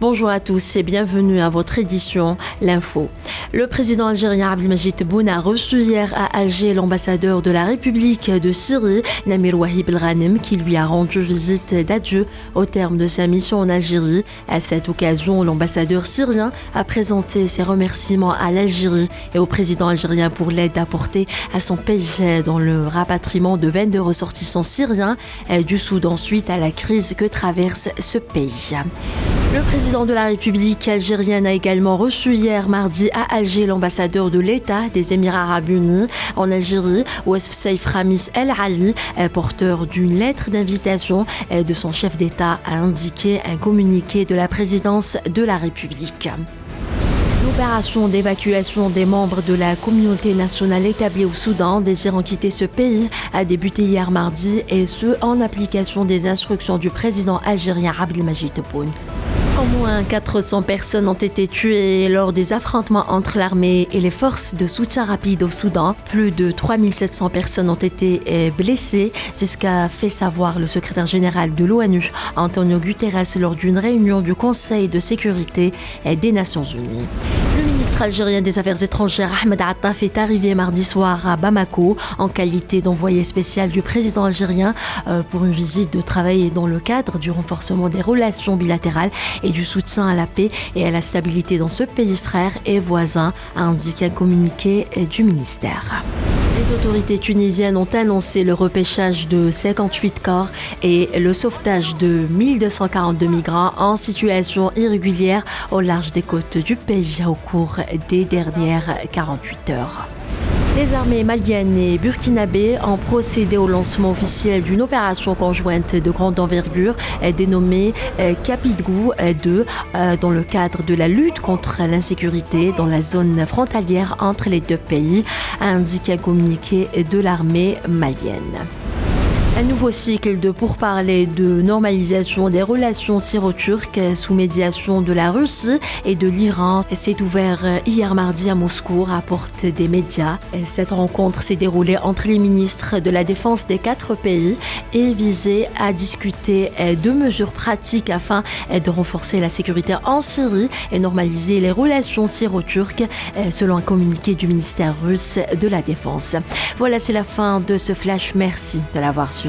Bonjour à tous et bienvenue à votre édition L'Info. Le président algérien Abdelmadjid Tebboune a reçu hier à Alger l'ambassadeur de la République de Syrie, Namir Wahib El Ghanem, qui lui a rendu visite d'adieu au terme de sa mission en Algérie. À cette occasion, l'ambassadeur syrien a présenté ses remerciements à l'Algérie et au président algérien pour l'aide apportée à son pays dans le rapatriement de 22 ressortissants syriens du Soudan suite à la crise que traverse ce pays. Le président de la République algérienne a également reçu hier mardi à Alger l'ambassadeur de l'État des Émirats arabes unis en Algérie, Ouessef Saïf Ramis El Ali, porteur d'une lettre d'invitation de son chef d'État, a indiqué un communiqué de la présidence de la République. L'opération d'évacuation des membres de la communauté nationale établie au Soudan désirant quitter ce pays a débuté hier mardi et ce en application des instructions du président algérien Abdelmadjid Tebboune. Au moins 400 personnes ont été tuées lors des affrontements entre l'armée et les forces de soutien rapide au Soudan. Plus de 3700 personnes ont été blessées. C'est ce qu'a fait savoir le secrétaire général de l'ONU, Antonio Guterres, lors d'une réunion du Conseil de sécurité des Nations Unies. Le ministre algérien des Affaires étrangères Ahmed Attaf est arrivé mardi soir à Bamako en qualité d'envoyé spécial du président algérien pour une visite de travail dans le cadre du renforcement des relations bilatérales et du soutien à la paix et à la stabilité dans ce pays frère et voisin, a indiqué un communiqué du ministère. Les autorités tunisiennes ont annoncé le repêchage de 58 corps et le sauvetage de 1242 migrants en situation irrégulière au large des côtes du pays au cours des dernières 48 heures. Les armées maliennes et burkinabées ont procédé au lancement officiel d'une opération conjointe de grande envergure dénommée Capitgou 2 dans le cadre de la lutte contre l'insécurité dans la zone frontalière entre les deux pays, a indiqué un communiqué de l'armée malienne. Un nouveau cycle de pourparlers de normalisation des relations syro-turques sous médiation de la Russie et de l'Iran s'est ouvert hier mardi à Moscou, rapportent des médias. Cette rencontre s'est déroulée entre les ministres de la Défense des 4 pays et visait à discuter de mesures pratiques afin de renforcer la sécurité en Syrie et normaliser les relations syro-turques, selon un communiqué du ministère russe de la Défense. Voilà, c'est la fin de ce flash. Merci de l'avoir suivi.